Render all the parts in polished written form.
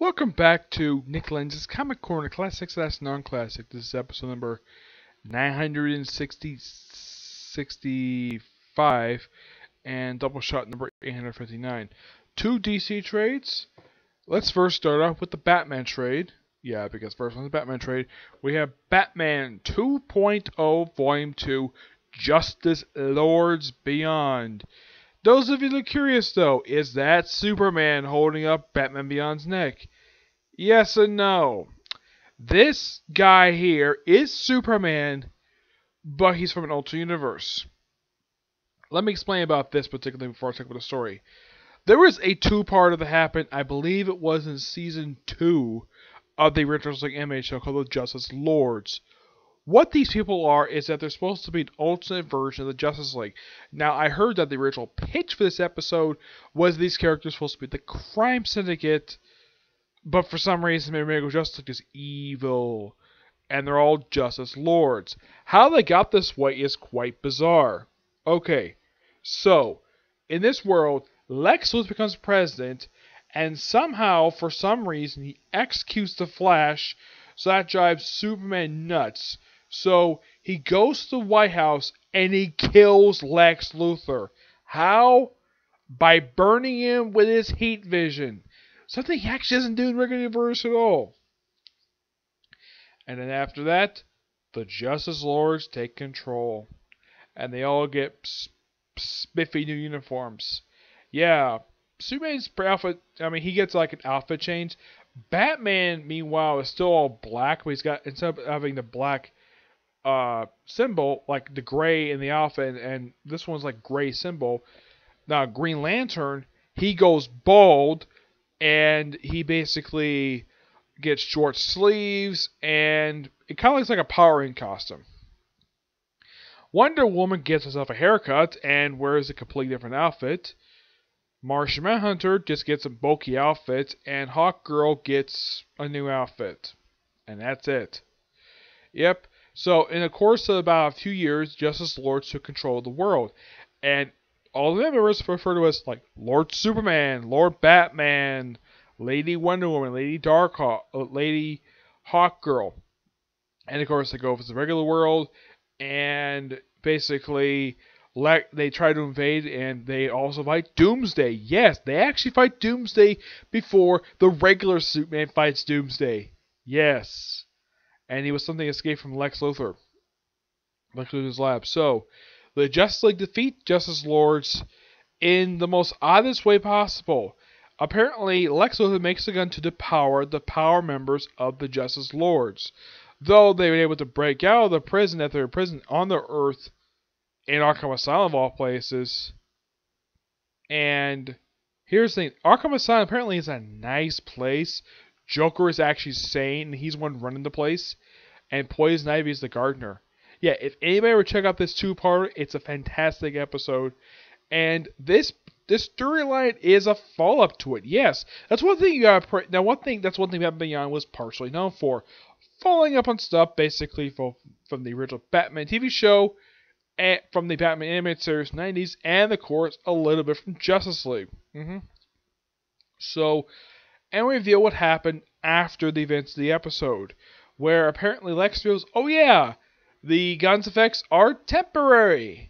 Welcome back to Nick Lenz's Comic Corner Classics / Non-Classic. This is episode number 965 and Doubleshot number 859. Two DC trades. Let's first start off with the Batman trade. Yeah, because first on the Batman trade, we have Batman 2.0 Volume 2 Justice Lords Beyond. Those of you that are curious though, is that Superman holding up Batman Beyond's neck? Yes and no. This guy here is Superman, but he's from an alternate universe. Let me explain about this particularly before I talk about the story. There was a two-parter that happened, I believe it was in season 2 of the original anime show called the Justice Lords. What these people are is that they're supposed to be an alternate version of the Justice League. Now, I heard that the original pitch for this episode was these characters supposed to be the crime syndicate, but for some reason, maybe Justice League is evil, and they're all Justice Lords. How they got this way is quite bizarre. Okay, so, in this world, Lex Luthor becomes president, and somehow, for some reason, he executes the Flash, so that drives Superman nuts. So, he goes to the White House, and he kills Lex Luthor. How? By burning him with his heat vision. Something he actually doesn't do in the regular universe at all. And then after that, the Justice Lords take control. And they all get spiffy new uniforms. Yeah, Superman's outfit, he gets like an outfit change. Batman, meanwhile, is still all black, but he's got, instead of having the black symbol, like the gray in the outfit, and this one's like gray symbol. Now, Green Lantern, he goes bald, and he basically gets short sleeves, and it kind of looks like a Power Rangers costume. Wonder Woman gets herself a haircut and wears a completely different outfit. Martian Manhunter just gets a bulky outfit, and Hawkgirl gets a new outfit. And that's it. Yep. So, in the course of about a few years, Justice Lords took control of the world. And all the members refer to as like Lord Superman, Lord Batman, Lady Wonder Woman, Lady Darkhawk, Lady Hawkgirl. And of course, they go over to the regular world, and basically they try to invade, and they also fight Doomsday. Yes, they actually fight Doomsday before the regular Superman fights Doomsday. Yes. And he was something escaped from Lex Luthor's lab. So, the Justice League defeat Justice Lords in the most oddest way possible. Apparently, Lex Luthor makes a gun to depower the power members of the Justice Lords. Though they were able to break out of the prison that they were imprisoned on the Earth in Arkham Asylum of all places. And here's the thing. Arkham Asylum apparently is a nice place. Joker is actually sane, and he's the one running the place. And Poison Ivy is the gardener. Yeah, if anybody ever check out this two-parter, it's a fantastic episode. And this storyline is a follow-up to it. Yes, that's one thing you gotta now. That's one thing Batman Beyond was partially known for, following up on stuff basically from the original Batman TV show, and from the Batman animated series '90s, and of course a little bit from Justice League. So, and we reveal what happened after the events of the episode, where apparently Lex feels, oh yeah, the gun's effects are temporary.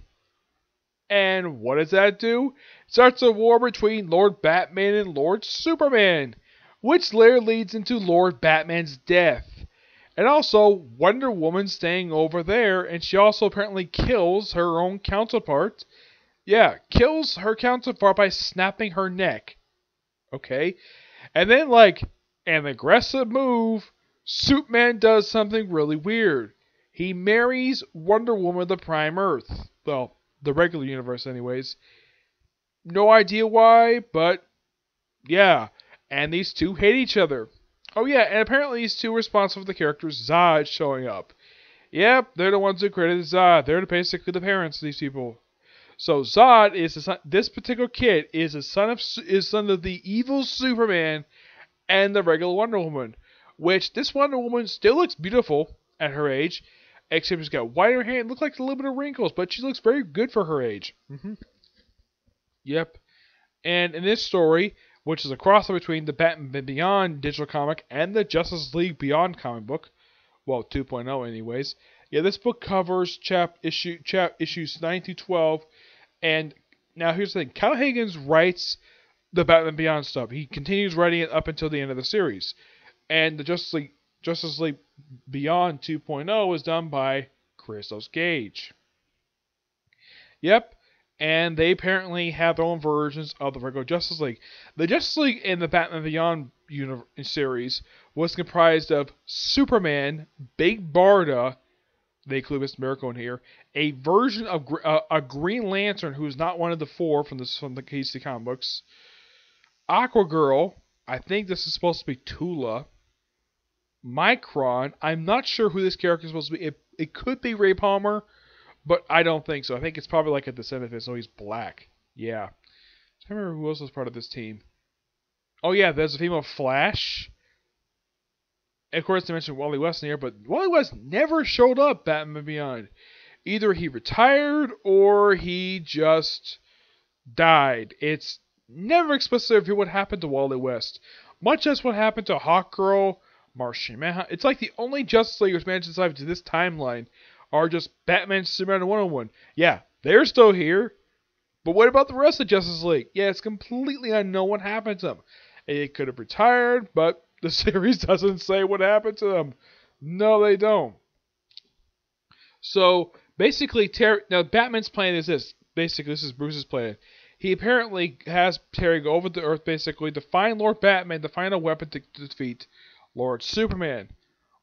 And what does that do? It starts a war between Lord Batman and Lord Superman, which later leads into Lord Batman's death. And also Wonder Woman staying over there, and she also apparently kills her own counterpart. Yeah, kills her counterpart by snapping her neck. Okay? And then, like, an aggressive move, Superman does something really weird. He marries Wonder Woman of the Prime Earth. Well, the regular universe anyways. No idea why, but yeah. And these two hate each other. Oh yeah, and apparently these two are responsible for the character Zod showing up. Yep, they're the ones who created Zod. They're basically the parents of these people. So Zod is the son, this particular kid is the son of the evil Superman and the regular Wonder Woman. Which this Wonder Woman still looks beautiful at her age. Except she's got whiter hair and looks like a little bit of wrinkles, but she looks very good for her age. Yep. And in this story, which is a crossover between the Batman Beyond digital comic and the Justice League Beyond comic book. Well, 2.0 anyways. Yeah, this book covers issues 9 through 12, and now here's the thing. Kyle Higgins writes the Batman Beyond stuff. He continues writing it up until the end of the series. And the Justice League Beyond 2.0 is done by Christos Gage. Yep, and they apparently have their own versions of the regular Justice League. The Justice League in the Batman Beyond series was comprised of Superman, Big Barda, they include Mr. Miracle in here, a version of a Green Lantern who is not one of the four from the DC comic books, Aquagirl, I think this is supposed to be Tula, Micron, I'm not sure who this character is supposed to be. It could be Ray Palmer, but I don't think so. I think it's probably like a descendant, so he's black. Yeah. I remember who else was part of this team. Oh yeah, there's a female Flash. And of course, they mentioned Wally West in here, but Wally West never showed up Batman Beyond. Either he retired or he just died. It's never explicitly revealed what happened to Wally West. Much as what happened to Hawkgirl, Martian Manhunt. It's like the only Justice Leaguers managed to survive to this timeline are just Batman, Superman, and Wonder Woman. Yeah, they're still here. But what about the rest of Justice League? Yeah, it's completely unknown what happened to them. They could have retired, but the series doesn't say what happened to them. No, they don't. So, basically, now Batman's plan is this. Basically, this is Bruce's plan. He apparently has Terry go over to Earth, basically, to find Lord Batman, to find a weapon to defeat Lord Superman.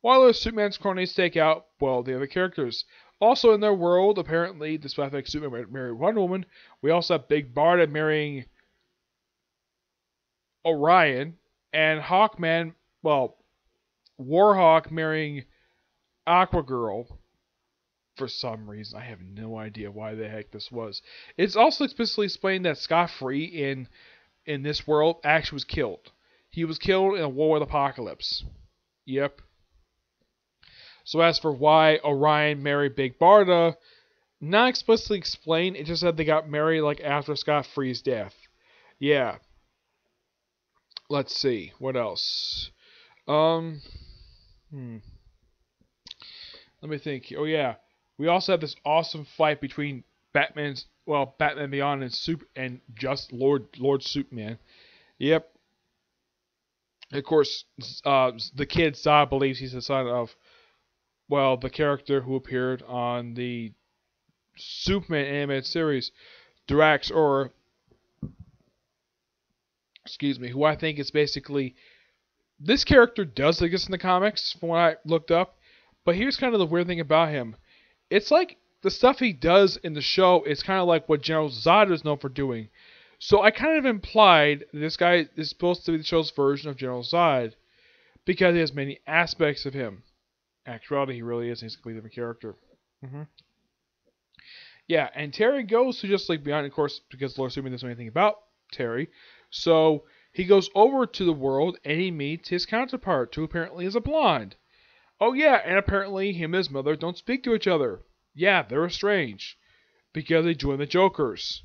While those Superman's cronies take out, well, the other characters. Also in their world, apparently, despite the fact Superman married Wonder Woman, we also have Big Barda marrying Orion, and Hawkman, well, Warhawk marrying Aquagirl. For some reason, I have no idea why the heck this was. It's also explicitly explained that Scott Free in this world actually was killed. He was killed in a war with Apocalypse. Yep. So as for why Orion married Big Barda, not explicitly explained. It just said they got married like after Scott Free's death. Yeah. Let's see. What else? Let me think. Oh yeah. We also have this awesome fight between Batman Beyond and just Lord Superman. Yep. Of course, the kid Zod believes he's the son of, well, the character who appeared on the Superman animated series, Drax, or who I think is basically, this character does exist in the comics from what I looked up, but here's kind of the weird thing about him. It's like the stuff he does in the show is kind of like what General Zod is known for doing. So I kind of implied this guy is supposed to be the show's version of General Zod because he has many aspects of him. In actuality, he really is. He's a completely different character. Yeah, and Terry goes to Justice League Beyond, of course, because Lord Superman doesn't know anything about Terry. So he goes over to the world and he meets his counterpart, who apparently is a blonde. Oh yeah, and apparently him and his mother don't speak to each other. Yeah, they're estranged. Because they joined the Jokers.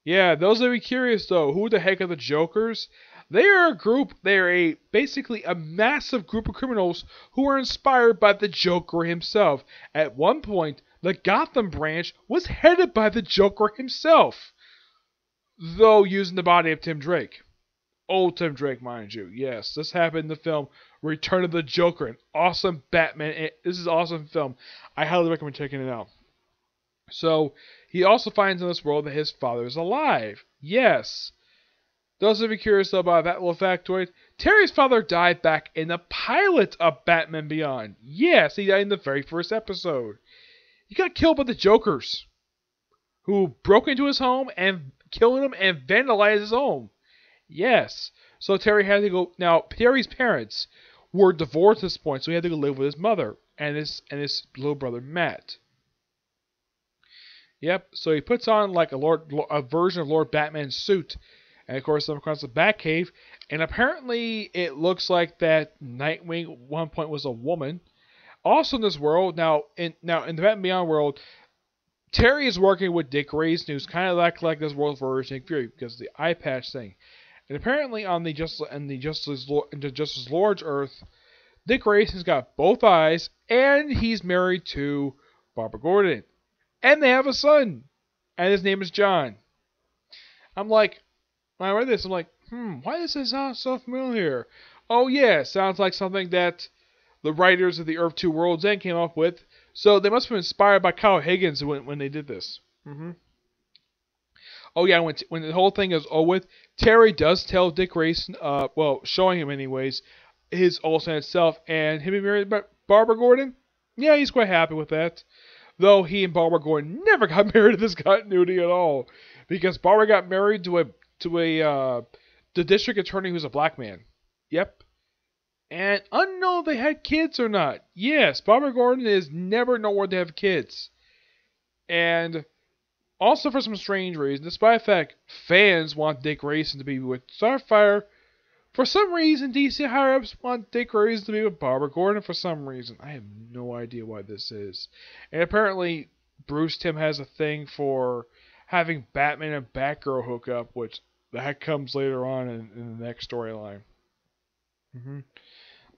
Yeah, those that be curious though, who the heck are the Jokers? They are a group, they are basically a massive group of criminals who are inspired by the Joker himself. At one point, the Gotham branch was headed by the Joker himself. Though using the body of Tim Drake. Old Tim Drake, mind you. Yes, this happened in the film Return of the Joker, an awesome Batman. This is an awesome film. I highly recommend checking it out. So, he also finds in this world that his father is alive. Yes. Those of you curious about that little factoid, Terry's father died back in the pilot of Batman Beyond. Yes, he died in the very first episode. He got killed by the Jokers, who broke into his home and killed him and vandalized his home. Yes. So Terry had to go. Now, Terry's parents were divorced at this point, so he had to go live with his mother and his little brother Matt. Yep. So he puts on like a version of Lord Batman's suit, and of course, comes across the Batcave, and apparently it looks like that Nightwing at one point was a woman. Also in this world, now in the Batman Beyond world, Terry is working with Dick Grayson, who's kind of like this world's version of Nick Fury because of the eye patch thing. And apparently on the Justice Lord's Earth, Dick Grayson's got both eyes, and he's married to Barbara Gordon. And they have a son, and his name is John. I'm like, when I read this, I'm like, why does this sound so familiar? Oh yeah, sounds like something that the writers of the Earth 2 World's End came up with. So they must have been inspired by Kyle Higgins when they did this. Oh yeah, when the whole thing is over with, Terry does tell Dick Grayson, showing him anyways, his alternate self, and him being married to Barbara Gordon. Yeah, he's quite happy with that. Though he and Barbara Gordon never got married in this continuity at all, because Barbara got married to the district attorney who's a black man. Yep. And unknown if they had kids or not. Yes, Barbara Gordon is never nowhere to have kids. And also for some strange reason, despite the fact fans want Dick Grayson to be with Starfire, for some reason DC higher-ups want Dick Grayson to be with Barbara Gordon for some reason. I have no idea why this is. And apparently Bruce Timm has a thing for having Batman and Batgirl hook up, which that comes later on in the next storyline.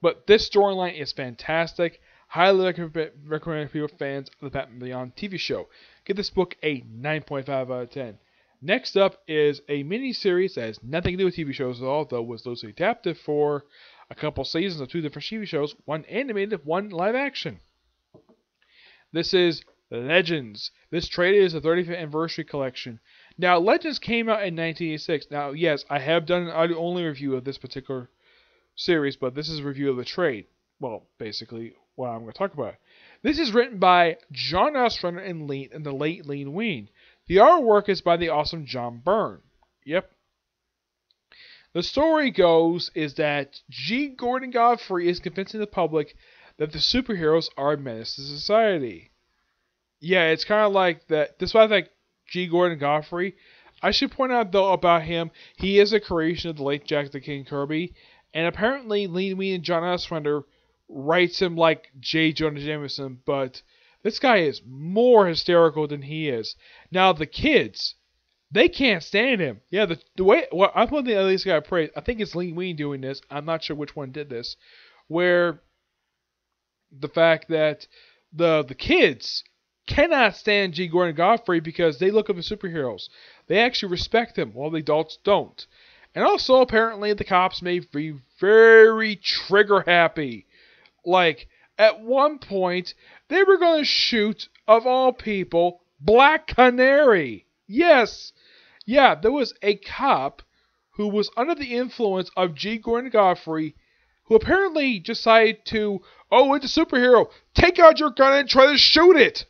But this storyline is fantastic. Highly recommend people fans of the Batman Beyond TV show. Give this book a 9.5 out of 10. Next up is a mini-series that has nothing to do with TV shows at all, though was loosely adapted for a couple seasons of 2 different TV shows, one animated, one live action. This is Legends. This trade is a 35th anniversary collection. Now, Legends came out in 1986. Now, yes, I have done an audio-only review of this particular series, but this is a review of the trade. Well, basically, what I'm going to talk about. This is written by John Ostrander and the late Leen Wein. The artwork is by the awesome John Byrne. Yep. The story goes is that G. Gordon Godfrey is convincing the public that the superheroes are a menace to society. Yeah, it's kind of like that. Despite I think G. Gordon Godfrey, I should point out though about him, he is a creation of the late Jack the King Kirby, and apparently Leen Wein and John Ostrander writes him like J. Jonah Jameson, but this guy is more hysterical than he is. Now the kids, they can't stand him. Yeah, the way I'm one thing at least got praise. I think it's Leen Wein doing this. I'm not sure which one did this, where the fact that the kids cannot stand G. Gordon Godfrey because they look up to superheroes. They actually respect him, while the adults don't. And also, apparently, the cops may be very trigger happy. Like, at one point, they were going to shoot, of all people, Black Canary. Yes. Yeah, there was a cop who was under the influence of G. Gordon Godfrey, who apparently decided to, it's a superhero, take out your gun and try to shoot it.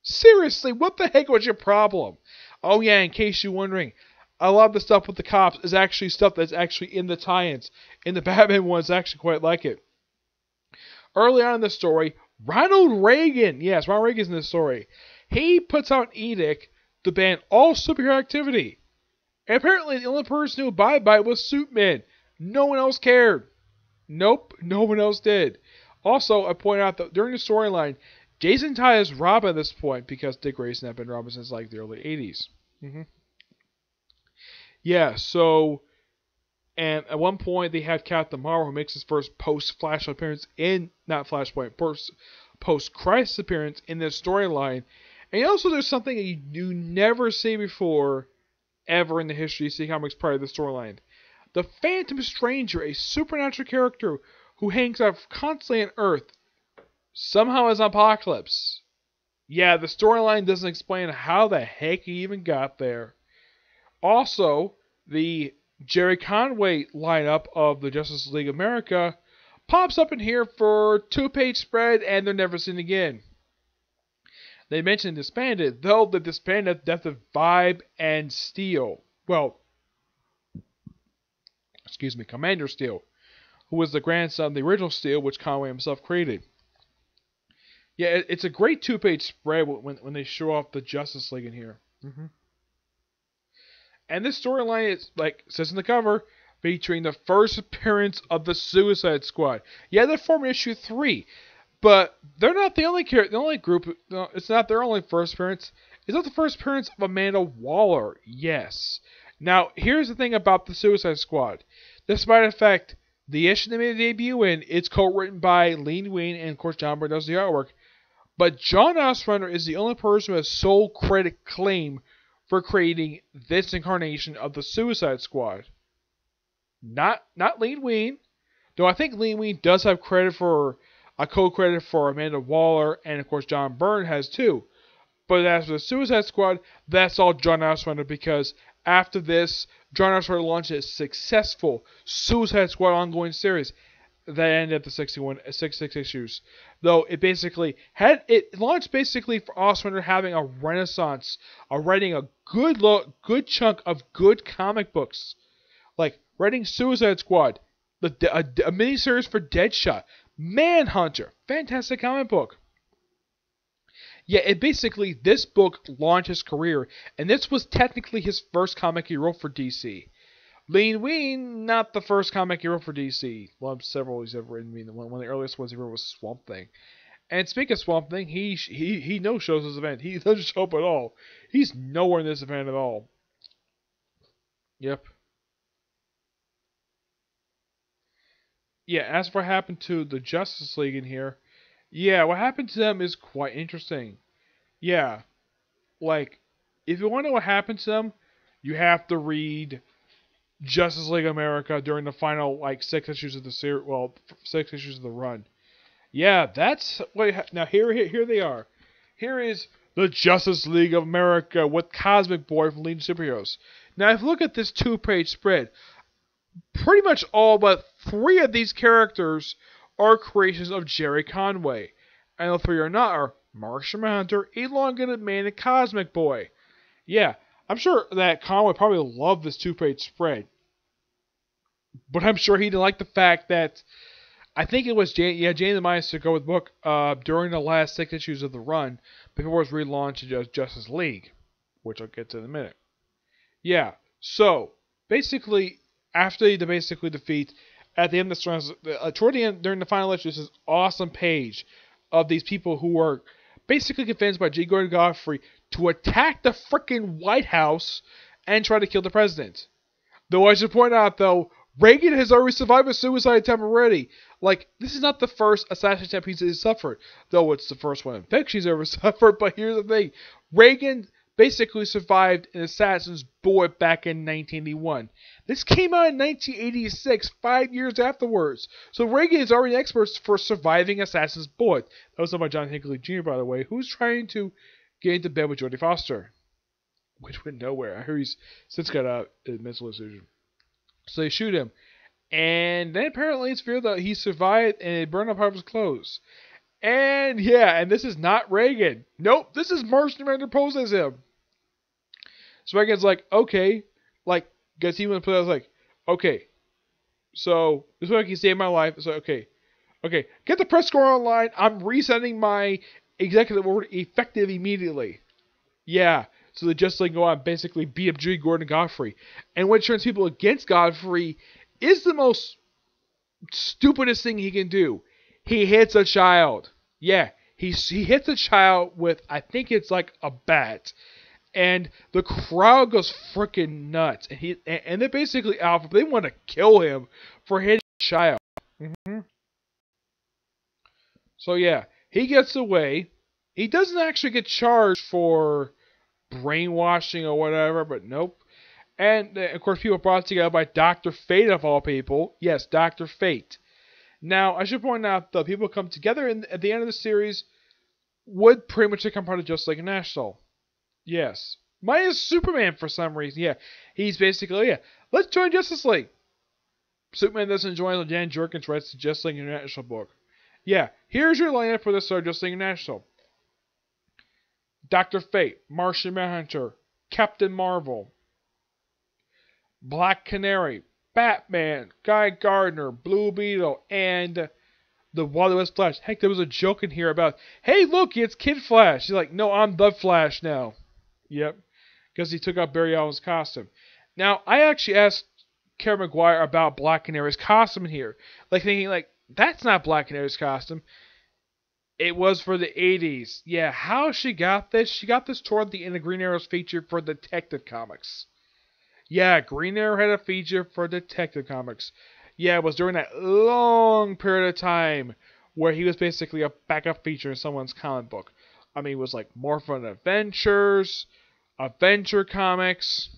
Seriously, what the heck was your problem? Oh yeah, in case you're wondering, a lot of the stuff with the cops is actually stuff that's actually in the tie-ins. In the Batman one, it's actually quite like it. Early on in the story, Ronald Reagan, yes, Ronald Reagan's in this story, he puts out an edict to ban all superhero activity. And apparently the only person who abided by it was Superman. No one else cared. Nope, no one else did. Also, I point out that during the storyline, Jason Todd is Robin at this point because Dick Grayson had been Robin since like the early 80s. Yeah, so, and at one point they have Captain Marvel who makes his first post-Flashpoint appearance post-Crisis appearance in this storyline. And also there's something that you never see before ever in the history of DC Comics prior to the storyline. The Phantom Stranger, a supernatural character who hangs out constantly on Earth, somehow is Apocalypse. Yeah, the storyline doesn't explain how the heck he even got there. Also, the Jerry Conway lineup of the Justice League of America pops up in here for a 2-page spread, and they're never seen again. They mentioned disbanded, though the disbanded death of Vibe and Steel. Well, Commander Steel, who was the grandson of the original Steel, which Conway himself created. Yeah, it's a great 2-page spread when they show off the Justice League in here. And this storyline is, like it says in the cover, featuring the first appearance of the Suicide Squad. Yeah, they're forming issue 3, but they're not the only group. No, it's not their only first appearance. It's not the first appearance of Amanda Waller. Yes, Now, here's the thing about the Suicide Squad. Despite the fact the issue they made a debut in, it's co-written by Lee Wein and of course John Byrne does the artwork. But John Ostrander is the only person who has sole credit claim for creating this incarnation of the Suicide Squad. Not Lee Wein, though I think Lee Wein does have credit for a co-credit for Amanda Waller, and of course John Byrne has too. But as for the Suicide Squad, that's all John Ostrander, because after this, John Ostrander launched a successful Suicide Squad ongoing series that ended at the 66 issues. Though it launched basically for Ostrander having a renaissance of writing a good chunk of good comic books, like writing Suicide Squad, a miniseries for Deadshot, Manhunter, fantastic comic book. Yeah, this book launched his career, and this was technically his first comic he wrote for DC. Lee Wein, not the first comic he wrote for DC. Well, several he's ever written. One of the earliest ones he wrote was Swamp Thing. And speaking of Swamp Thing, he no-shows this event. He doesn't show up at all. He's nowhere in this event at all. Yep. Yeah, as for what happened to the Justice League in here, yeah, what happened to them is quite interesting. Yeah, like, if you want to know what happened to them, you have to read Justice League America during the final, 6 issues of the series, 6 issues of the run. Yeah, that's, now here they are. Here is the Justice League of America with Cosmic Boy from Legion of Superheroes. Now, if you look at this 2-page spread, pretty much all but 3 of these characters are creations of Jerry Conway. And the 3 are not are Martian Manhunter, Elongated Man, and Cosmic Boy. Yeah, I'm sure that Conway probably loved this 2-page spread. But I'm sure he didn't like the fact that I think it was Jane the Mice to go with the book during the last 6 issues of the run before it was relaunched as Justice League, which I'll get to in a minute. Yeah, so basically after they basically defeat at the end of the run, toward the end during the final issue, this awesome page of these people who are basically convinced by G. Gordon Godfrey to attack the freaking White House and try to kill the president. Though I should point out, though, Reagan has already survived a suicide attempt already. This is not the first assassination attempt he's suffered, though it's the first one in fiction he's ever suffered. But here's the thing. Reagan basically survived an assassin's bullet back in 1981. This came out in 1986, 5 years afterwards. So Reagan is already an expert for surviving assassin's bullet. That was done by John Hinckley Jr., by the way, who's trying to get into bed with Jodie Foster, which went nowhere. I hear he's since got a mental institution. So they shoot him. And then apparently it's revealed that he survived and it burned up half his clothes. And yeah, and this is not Reagan. Nope, this is Martian Manhunter posed as him. So Reagan's like, okay. Guess he went to play. I was like, okay. So this way I can save my life. So okay. Get the press score online. I'm resending my executive order effective immediately. Yeah. So they just go on basically beat up G. Gordon Godfrey. And what turns people against Godfrey is the most stupidest thing he can do. He hits a child. Yeah, he hits a child with, I think it's a bat. And the crowd goes freaking nuts. And they're basically out. They want to kill him for hitting a child. So yeah, he gets away. He doesn't actually get charged for brainwashing or whatever, but nope. And of course, people brought together by Dr. Fate of all people. Yes, Dr. Fate. Now, I should point out that people come together at the end of the series would pretty much become part of Justice League International. Yes. Minus Superman for some reason. Yeah. He's basically, let's join Justice League. Superman doesn't join until Dan Jerkins writes the Justice League International book. Yeah. Here's your lineup for this Justice League International. Dr. Fate, Martian Manhunter, Captain Marvel, Black Canary, Batman, Guy Gardner, Blue Beetle, and the Wally West Flash. Heck, there was a joke in here about, hey, look, it's Kid Flash. He's like, no, I'm the Flash now. Yep, because he took out Barry Allen's costume. Now, I actually asked Karen McGuire about Black Canary's costume in here. Thinking, that's not Black Canary's costume. It was for the 80s. Yeah, how she got this? She got this toward the end of Green Arrow's feature for Detective Comics. Yeah, Green Arrow had a feature for Detective Comics. Yeah, it was during that long period of time where he was basically a backup feature in someone's comic book. I mean, it was like Morphin Adventures, Adventure Comics,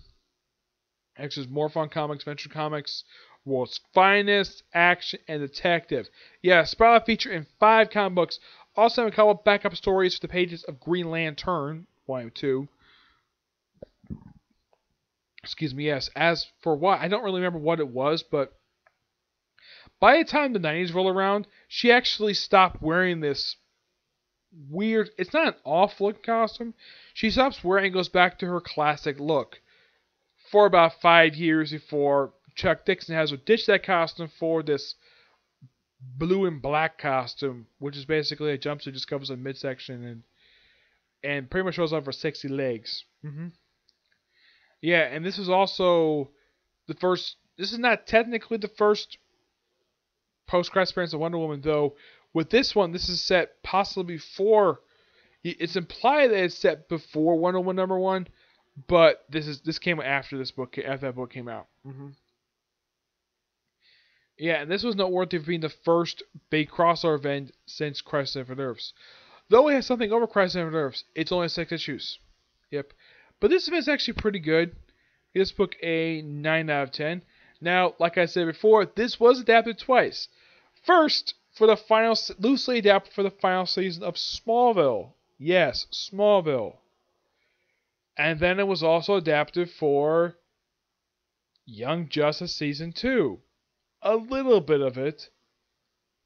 actually, Morphin Comics, Adventure Comics, World's Finest, Action, and Detective. Yeah, Spotlight feature in 5 comic books. Also, have a couple of backup stories for the pages of Green Lantern, Volume 2. Excuse me, yes. As for what, I don't really remember what it was, but by the time the 90s roll around, she actually stopped wearing this weird, it's not an off-look costume. She stops wearing and goes back to her classic look for about 5 years before Chuck Dixon has her ditch that costume for this blue and black costume, which is basically a jumpsuit just covers the midsection and pretty much shows off her sexy legs. Yeah, and this is also the first. This is not technically the first post-credits appearance of Wonder Woman, though. With this one, this is set possibly before. It's implied that it's set before Wonder Woman #1, but this came after this book after that book came out. Yeah, and this was noteworthy for being the first big crossover event since Crisis on Infinite Earths. Though it has something over Crisis on Infinite Earths, it's only 6 issues. Yep. But this event's actually pretty good. This book a 9 out of 10. Now, like I said before, this was adapted twice. First, for the final, loosely adapted for the final season of Smallville. Yes, Smallville. And then it was also adapted for Young Justice Season 2. A little bit of it.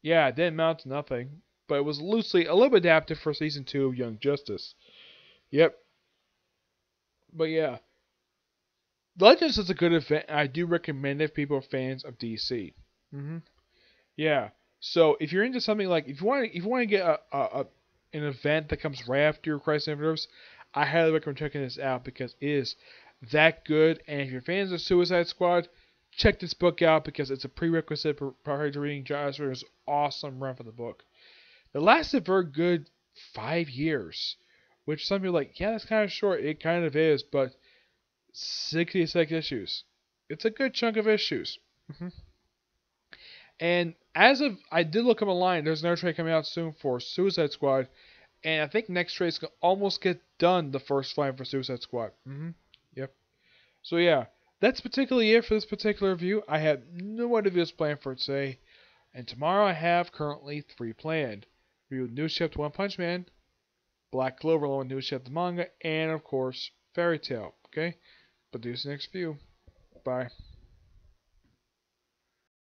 Yeah, it didn't amount to nothing. But it was loosely, a little bit adapted for Season 2 of Young Justice. Yep. But yeah. Legends is a good event, and I do recommend it if people are fans of DC. Yeah. So if you're into something like if you want to get an event that comes right after your Crisis on Infinite Earths, I highly recommend checking this out because it is that good. And if you're fans of Suicide Squad, check this book out because it's a prerequisite prior to reading Josh Whedon's awesome run for the book. It lasted a very good 5 years, which some people are like, yeah, that's kind of short. It kind of is, but 66 issues. It's a good chunk of issues. And as of, I did look up online, there's another trade coming out soon for Suicide Squad, and I think next trade's gonna almost get done the first line for Suicide Squad. Yep. So yeah, that's particularly it for this particular review. I have no other videos planned for today, and tomorrow I have currently 3 planned. Review News Chapter 1 Punch Man, Black Clover along with News Chapter Manga, and of course, Fairy Tail. Okay? But do this next view. Bye.